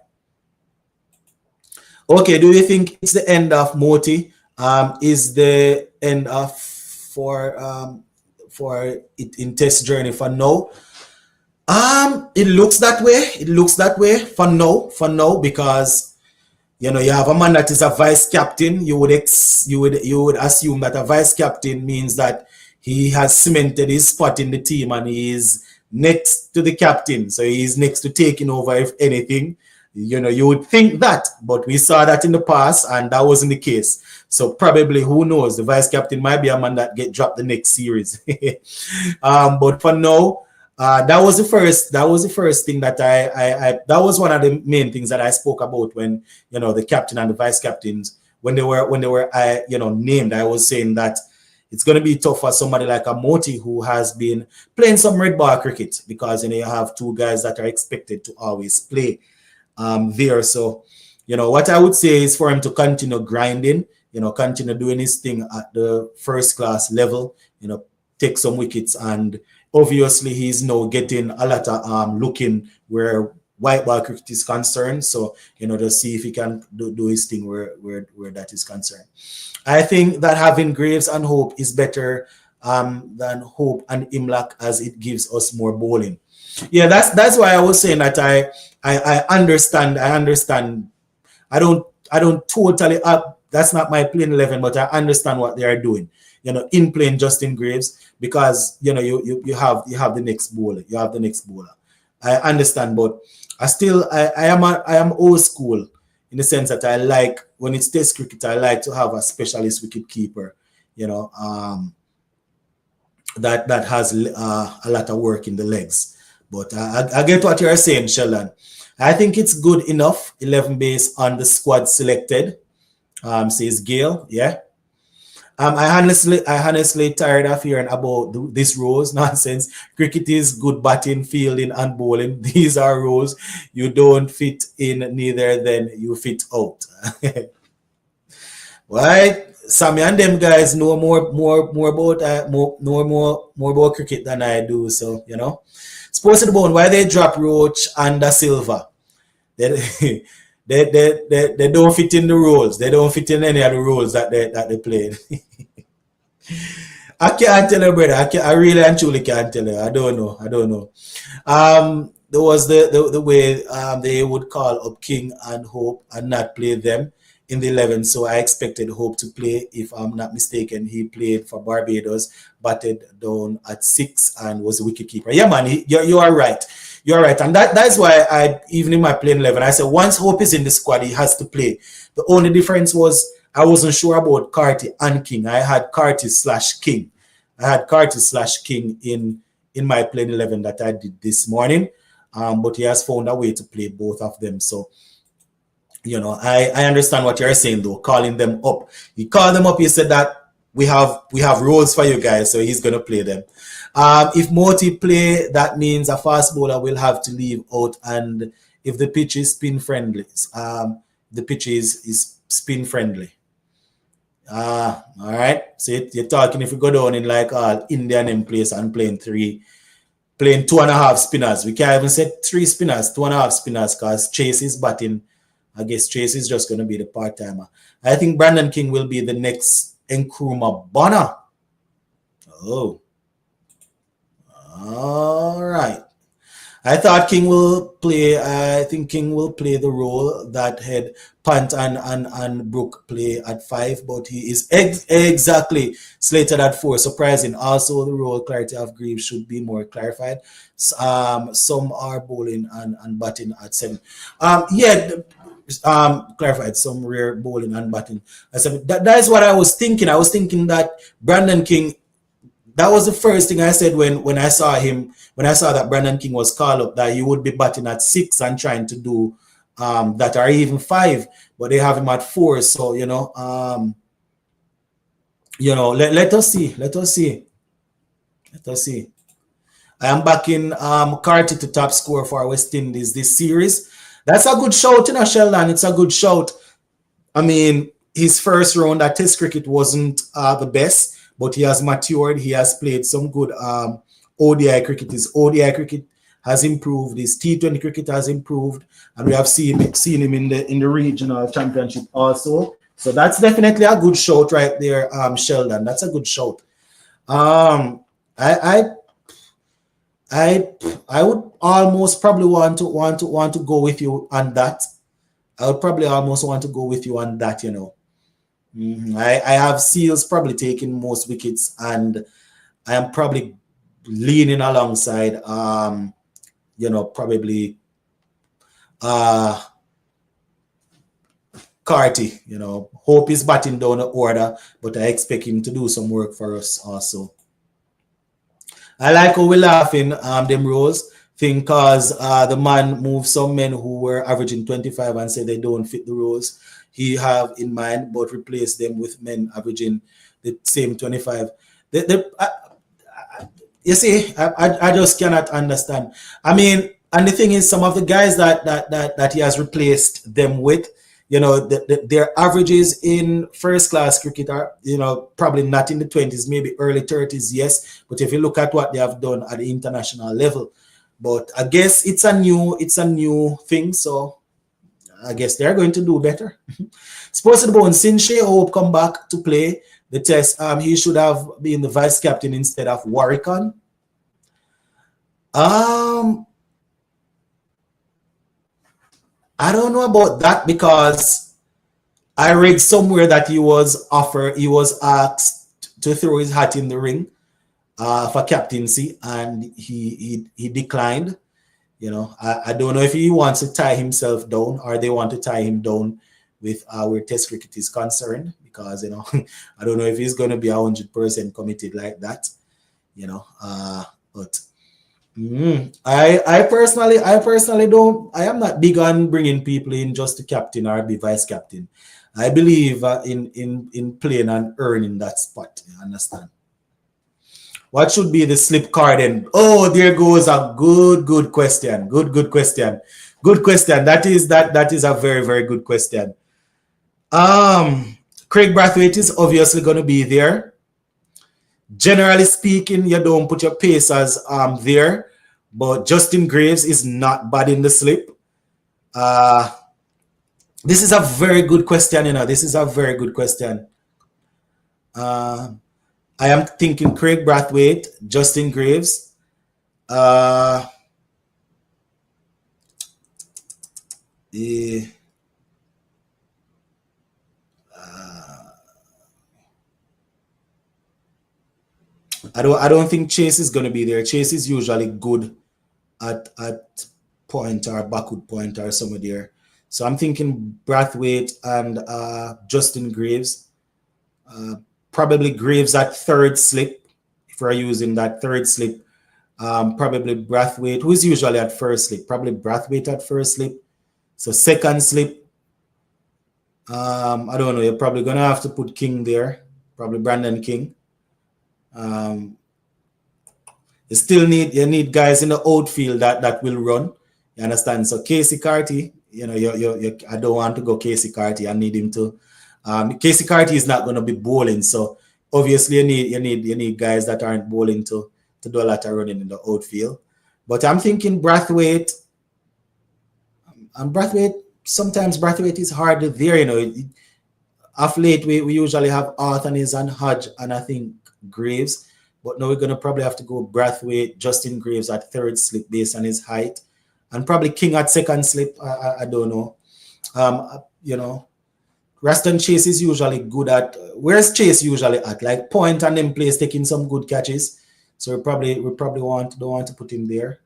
Okay, do you think it's the end of Moti? Is the end of for it in Test journey for now? It looks that way. It looks that way for now, because you have a man that is a vice captain. You would assume that a vice captain means that he has cemented his spot in the team and he is next to the captain, so he is next to taking over if anything. You would think that, but we saw that in the past and that wasn't the case. So probably, who knows, the vice captain might be a man that get dropped the next series. But for now, that was the first thing that that was one of the main things that I spoke about when the captain and the vice captains, when they were named. I was saying that it's going to be tough for somebody like a Moti who has been playing some red ball cricket, because you have two guys that are expected to always play there. So, what I would say is for him to continue grinding, continue doing his thing at the first class level, take some wickets, and obviously he's now getting a lot of looking where white ball cricket is concerned. So, to see if he can do his thing where that is concerned. I think that having Graves and Hope is better than Hope and Imlach, as it gives us more bowling. Yeah, that's why I was saying that I understand. I don't totally that's not my playing 11, but I understand what they are doing. In playing Justin Graves, because you have the next bowler. You have the next bowler. I understand, but I am old school in the sense that I like, when it's Test cricket, I like to have a specialist wicket keeper. That has a lot of work in the legs. But I get what you're saying, Sheldon. I think it's good enough, 11 based on the squad selected, says Gail. Yeah. I honestly tired of hearing about this rules nonsense. Cricket is good batting, fielding, and bowling. These are rules you don't fit in, neither then you fit out. Right, Sammy and them guys know more about cricket than I do. So Sports of the Bone, why they drop Roach and Da Silva? They they don't fit in the rules. They don't fit in any of the rules that they played. I can't tell you, brother. I really and truly can't tell you. I don't know. There was the way they would call up King and Hope and not play them in the 11. So I expected Hope to play. If I'm not mistaken, he played for Barbados, batted down at 6 and was a wicketkeeper. Yeah, man, you are right. You're right. And that's why even in my playing 11, I said once Hope is in the squad, he has to play. The only difference was I wasn't sure about Carty and King. I had Carty/King. In my playing 11 that I did this morning. But he has found a way to play both of them. So, I understand what you're saying though, calling them up. He called them up, he said that we have roles for you guys, so he's gonna play them. If Moti play, that means a fast bowler will have to leave out, and if the pitch is spin friendly, the pitch is spin friendly. All right. So you're talking if we go down in like Indian in place and playing 2.5 spinners. We can't even say 3 spinners, 2.5 spinners, because Chase is batting. I guess Chase is just going to be the part-timer. I think Brandon King will be the next Nkrumah Bonner. Oh. All right. I thought King will play. I think King will play the role that had Pant and Brook play at 5, but he is exactly slated at 4. Surprising. Also, the role clarity of Greaves should be more clarified. Some are bowling and batting at 7. Clarified. Some rare bowling and batting at 7. That is what I was thinking. I was thinking that Brandon King. That was the first thing I said when I saw him. When I saw that Brandon King was called up, that he would be batting at 6 and trying to do that, or even 5, but they have him at 4. So let us see. I am backing Carty to top score for West Indies this series. That's a good shout, Sheldon. It's a good shout. I mean, his first round at Test cricket wasn't the best, but he has matured. He has played some good ODI cricket. His ODI cricket has improved. His T20 cricket has improved, and we have seen him in the regional championship also. So that's definitely a good shout right there, Sheldon. That's a good shout. I would almost probably want to go with you on that. I would probably almost want to go with you on that. I have Seals probably taking most wickets, and I am probably leaning alongside probably Carty. Hope is batting down the order, but I expect him to do some work for us also. I like how we're laughing them Rose thing, because the man moved some men who were averaging 25 and said they don't fit the rules. he have in mind, but replace them with men averaging the same 25. You see, I just cannot understand. I mean, and the thing is, some of the guys that he has replaced them with, their averages in first class cricket are, probably not in the 20s, maybe early 30s, yes. But if you look at what they have done at the international level, but I guess it's a new thing, so I guess they're going to do better. Supposed to be since Shai Hope come back to play the test, he should have been the vice captain instead of Warwickon. I don't know about that, because I read somewhere that he was asked to throw his hat in the ring for captaincy, and he declined. I don't know if he wants to tie himself down, or they want to tie him down with where Test cricket is concerned, because I don't know if he's going to be 100% committed like that. But I personally don't. I am not big on bringing people in just to captain or be vice captain. I believe in playing and earning that spot. You understand? What should be the slip card then? Oh, there goes a good question. Good question. Good question. That is a very, very good question. Craig Brathwaite is obviously going to be there. Generally speaking, you don't put your pacers there, but Justin Graves is not bad in the slip. This is a very good question. This is a very good question. I am thinking Craig Brathwaite, Justin Graves. I don't think Chase is going to be there. Chase is usually good at point or backward point or somewhere there. So I'm thinking Brathwaite and Justin Graves. Probably Graves at third slip, if we're using that third slip. Probably Brathwaite, who's usually at first slip. Probably Brathwaite at first slip. So second slip, I don't know. You're probably going to have to put King there. Probably Brandon King. You need guys in the outfield that will run. You understand? So Casey Carty, I don't want to go Casey Carty. I need him to. Casey Carty is not going to be bowling, so obviously you need guys that aren't bowling to do a lot of running in the outfield. But I'm thinking Brathwaite. And Brathwaite, sometimes Brathwaite is hard there. Of late we usually have Arthur and Hodge and I think Graves. But now we're going to probably have to go Brathwaite, Justin Graves at third slip based on his height. And probably King at second slip. I don't know. Raston Chase is usually good at... Where's Chase usually at? Like point and then place, taking some good catches. So we probably don't want to put him there.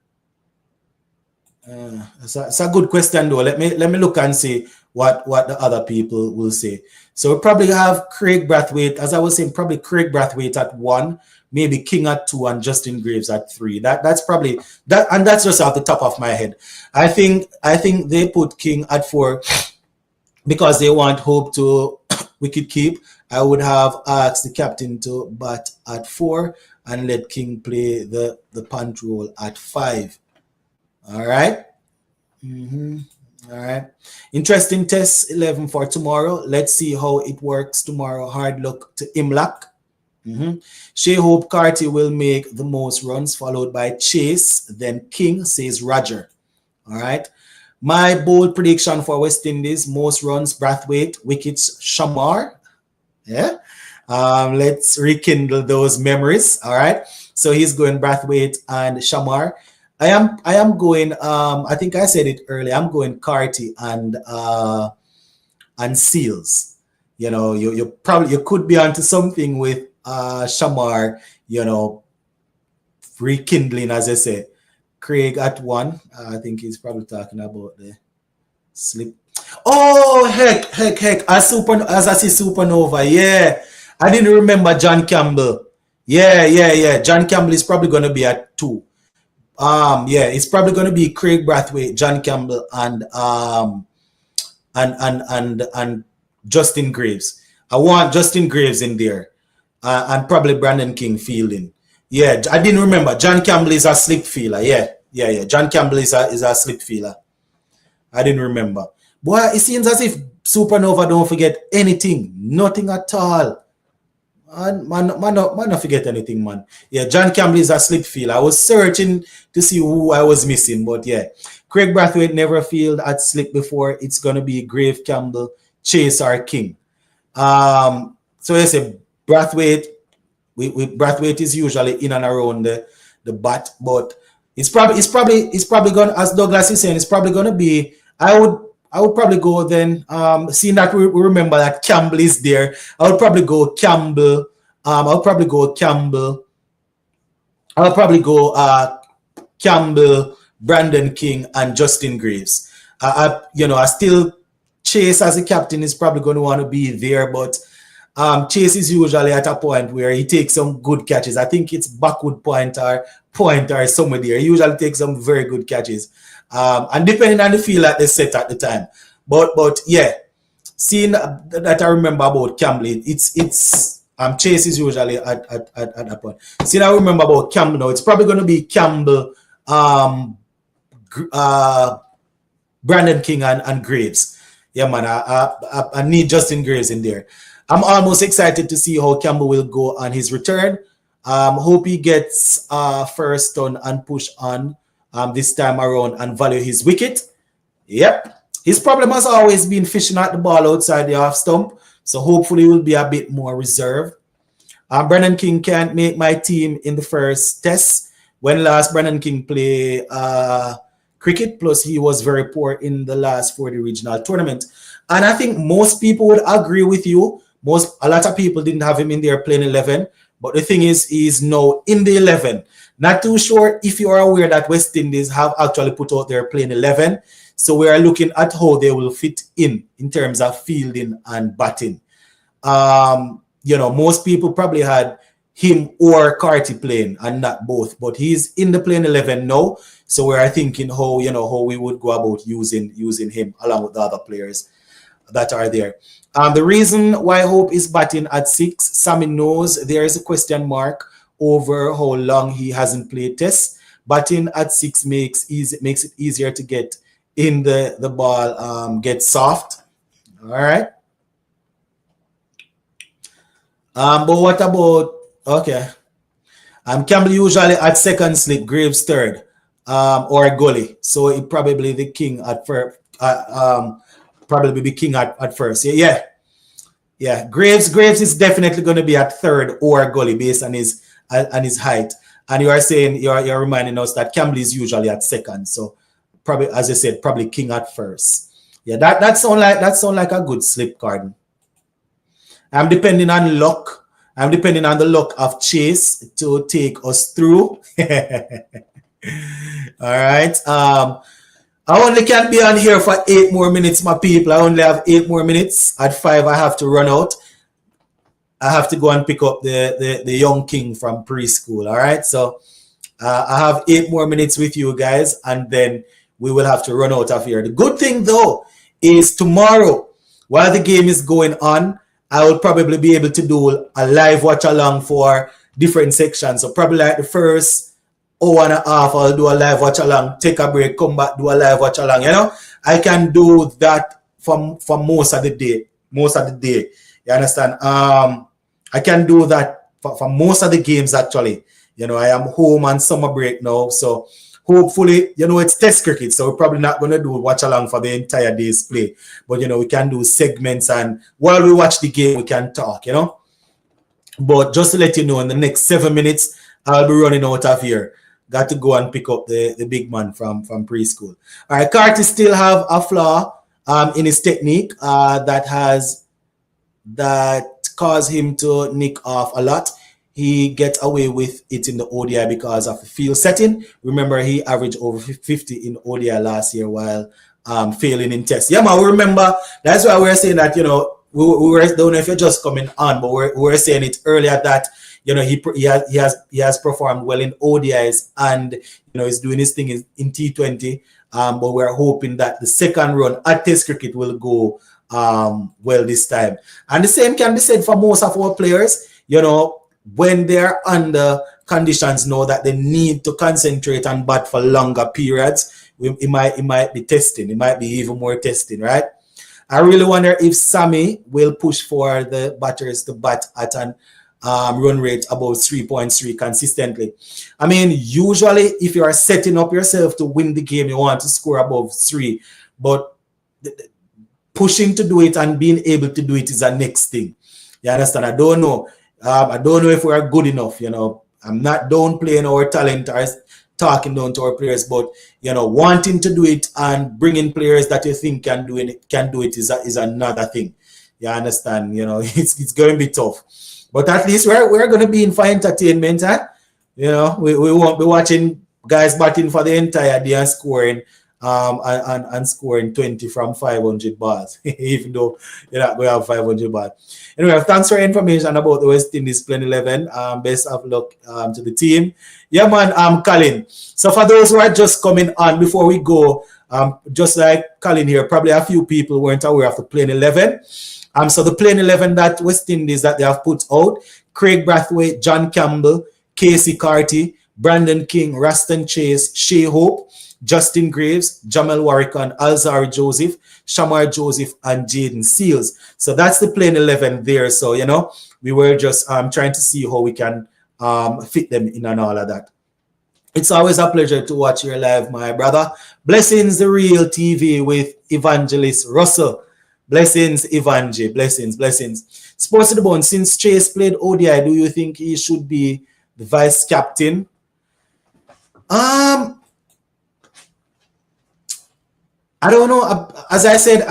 It's a good question though. Let me look and see what the other people will say. So we probably have Craig Brathwaite, as I was saying, probably Craig Brathwaite at 1, maybe King at 2, and Justin Graves at 3. That's probably that, and that's just off the top of my head. I think they put King at 4 because they want Hope to wicket keep. I would have asked the captain to bat at 4 and let King play the punt role at 5. All right. All right. Interesting test 11 for tomorrow. Let's see how it works tomorrow. Hard luck to Imlach. Shai Hope Carty will make the most runs, followed by Chase, then King, says Roger. All right. My bold prediction for West Indies: most runs Brathwaite, wickets Shamar. Yeah. Let's rekindle those memories. All right. So he's going Brathwaite and Shamar. I am going. I think I said it earlier. I'm going Carty and Seals. You could be onto something with Shamar. Rekindling, as I say. Craig at 1. I think he's probably talking about the slip. Oh heck! As I see Supernova. Yeah, I didn't remember John Campbell. Yeah. John Campbell is probably going to be at 2. Yeah, it's probably going to be Craig Brathwaite, John Campbell, and Justin Graves. I want Justin Graves in there, and probably Brandon King fielding. Yeah, I didn't remember. John Campbell is a slip fielder. Yeah. John Campbell is a slip fielder. I didn't remember. Boy, it seems as if Supernova don't forget anything. Nothing at all. Man, not forget anything, man. Yeah, John Campbell is a slip fielder. I was searching to see who I was missing, but yeah. Craig Brathwaite never field at slip before. It's going to be Grave Campbell, Chase, or King. So I say Brathwaite. Brathwaite is usually in and around the bat, but it's probably gonna, as Douglas is saying, it's probably gonna be. I would probably go then. Seeing that we remember that Campbell is there, I would probably go Campbell. I'll probably go Campbell. I'll probably go Campbell, Brandon King, and Justin Graves. I still Chase as a captain is probably going to want to be there, but Chase is usually at a point where he takes some good catches. I think it's backward point or somewhere there. He usually takes some very good catches. And depending on the field that they set at the time. But yeah, seeing that I remember about Campbell, it's Chase is usually at that point. Seeing I remember about Campbell now, it's probably going to be Campbell, Brandon King and Graves. Yeah, man, I need Justin Graves in there. I'm almost excited to see how Campbell will go on his return. Hope he gets first turn and push on this time around and value his wicket. Yep. His problem has always been fishing at the ball outside the off stump. So hopefully he will be a bit more reserved. Brandon King can't make my team in the first test. When last Brandon King play cricket, plus he was very poor in the last 40 regional tournament. And I think most people would agree with you. A lot of people didn't have him in their playing 11. But the thing is, he's now in the 11. Not too sure if you are aware that West Indies have actually put out their playing 11. So we are looking at how they will fit in terms of fielding and batting. Most people probably had him or Carty playing and not both. But he's in the playing 11 now. So we are thinking how we would go about using him along with the other players that are there. The reason why Hope is batting at 6, Sammy knows there is a question mark over how long he hasn't played tests. Batting at 6 makes it easier to get in the ball, get soft. All right. But what about, okay. Campbell usually at second slip, Graves third, or gully. So it probably the king at first. Probably be king at first. Yeah. Graves is definitely going to be at third or gully based on his height. And you are saying you're reminding us that Campbell is usually at second. So probably, as I said, probably king at first. Yeah, that sound like a good slip card. I'm depending on luck. I'm depending on the luck of Chase to take us through. All right. I only can be on here for 8 more minutes, my people. I only have 8 more minutes. At 5, I have to run out. I have to go and pick up the young king from preschool. All right. So I have 8 more minutes with you guys, and then we will have to run out of here. The good thing, though, is tomorrow, while the game is going on, I will probably be able to do a live watch along for different sections. So probably like the first hour and a half, I'll do a live watch along, take a break, come back, do a live watch along. I can do that for most of the day. You understand? I can do that for most of the games, actually. I am home on summer break now. So hopefully, it's test cricket. So we're probably not going to do watch along for the entire day's play. But, we can do segments, and while we watch the game, we can talk, But just to let you know, in the next 7 minutes, I'll be running out of here. Got to go and pick up the big man from preschool. All right, Carty still have a flaw in his technique that caused him to nick off a lot. He gets away with it in the ODI because of the field setting. Remember, he averaged over 50 in ODI last year while failing in tests. Yeah, man, remember, that's why we're saying that, we don't know if you're just coming on, but we're saying it earlier that, he has performed well in ODIs, and he's doing his thing in T20. But we're hoping that the second run at Test cricket will go well this time. And the same can be said for most of our players. When they're under conditions now that they need to concentrate and bat for longer periods, it might be testing. It might be even more testing, right? I really wonder if Sammy will push for the batters to bat at an run rate about 3.3 consistently. I mean, usually if you are setting up yourself to win the game, you want to score above 3. But pushing to do it and being able to do it is a next thing. You understand? I don't know. I don't know if we are good enough. I'm not downplaying our talent or talking down to our players, but wanting to do it and bringing players that you think can do it is another thing. You understand? It's going to be tough, but at least we're going to be in for entertainment. We won't be watching guys batting for the entire day and scoring. And scoring 20 from 500 balls, even though you're not going to have 500 balls. Anyway, thanks for your information about the West Indies playing 11. Best of luck to the team. Yeah, man, Colin. So for those who are just coming on before we go, just like Colin here, probably a few people weren't aware of the playing 11. So the playing 11 that West Indies that they have put out, Craig Brathwaite, John Campbell, Casey Carty, Brandon King, Raston Chase, Shea Hope, Justin Graves, Jamel Warrican, Alzari Joseph, Shamar Joseph, and Jaden Seals. So that's the playing 11 there. So, we were just trying to see how we can fit them in and all of that. It's always a pleasure to watch your live, my brother. Blessings, the real TV with Evangelist Russell. Blessings, Evangelist. Blessings. Sports to the Bone, since Chase played ODI, do you think he should be the vice captain? I don't know. As I said,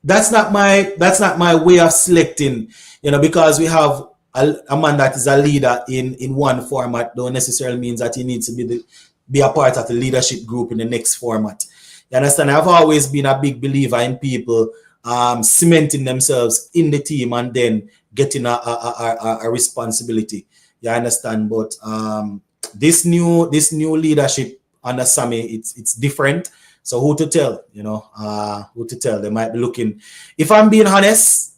that's not my way of selecting. Because we have a man that is a leader in one format, don't necessarily means that he needs to be a part of the leadership group in the next format. You understand? I've always been a big believer in people cementing themselves in the team and then getting a responsibility. You understand? But this new leadership under Sammy, it's different. So who to tell? Who to tell? They might be looking. If I'm being honest,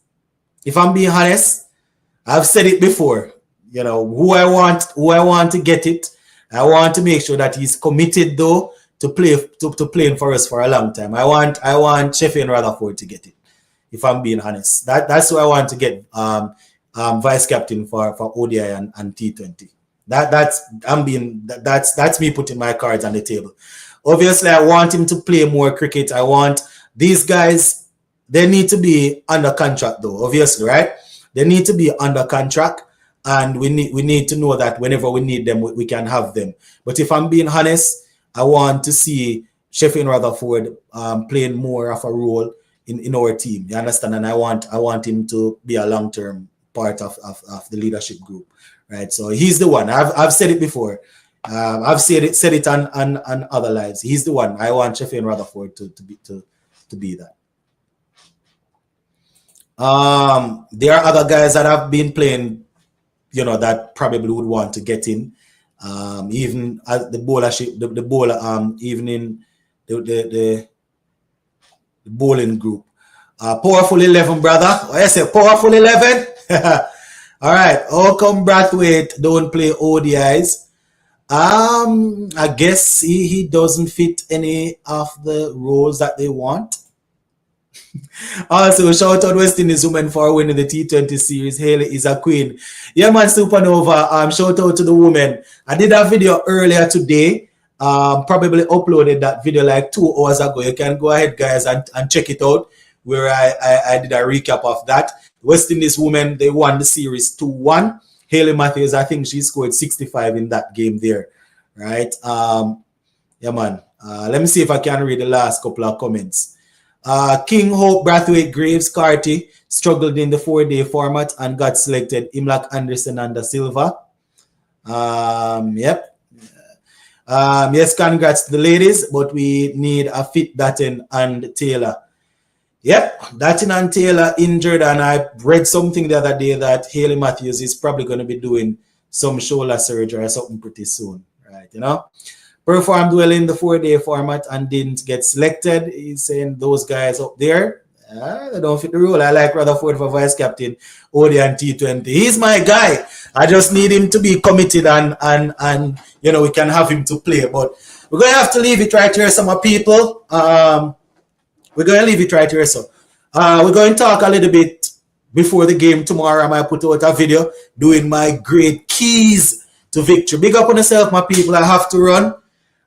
I've said it before. Who I want to get it. I want to make sure that he's committed though to playing for us for a long time. I want Sheffield Rutherford to get it. If I'm being honest, that's who I want to get vice captain for ODI and T20. That's me putting my cards on the table. Obviously, I want him to play more cricket. I want these guys, they need to be under contract though, obviously, right? They need to be under contract, and we need to know that whenever we need them, we can have them. But if I'm being honest, I want to see Sheffield Rutherford playing more of a role in our team. You understand? And I want him to be a long-term part of the leadership group, right? So he's the one. I've said it before. I've said it on other lives. He's the one. I want Sheffield Rutherford to be that. There are other guys that have been playing, that probably would want to get in. Even as the bowlership, the bowler, even in the bowling group. Powerful 11, brother. I say powerful 11. All right. How come Brathwaite don't play ODIs? I guess he doesn't fit any of the roles that they want. Also, shout out West Indies women for winning the T20 series. Haley is a queen. Yeah, man, Supernova. Shout out to the women. I did a video earlier today. Probably uploaded that video like 2 hours ago. You can go ahead, guys, and check it out, where I did a recap of that. West Indies women, they won the series 2-1. Haley Matthews, I think she scored 65 in that game there, right? Yeah, man. Let me see if I can read the last couple of comments. King Hope, Brathwaite, Graves, Carty struggled in the 4-day format and got selected. Imlak, Anderson, and Da Silva. Yep. Yes, congrats to the ladies, but we need a fit Dattin and Taylor. Yep, Dattin and Taylor injured, and I read something the other day that Haley Matthews is probably going to be doing some shoulder surgery or something pretty soon, right? Performed well in the 4-day format and didn't get selected. He's saying those guys up there, They don't fit the role. I like Rutherford for vice captain, OD and T20. He's my guy. I just need him to be committed and you know we can have him to play. But we're gonna have to leave it right here, some people. We're gonna leave it right here, so we're going to talk a little bit before the game tomorrow. I might put out a video doing my great keys to victory. Big up on yourself, my people. I have to run.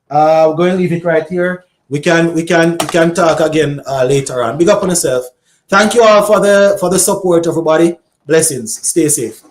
We're going to leave it right here. We can talk again later on. Big up on yourself. Thank you all for the support, everybody. Blessings. Stay safe.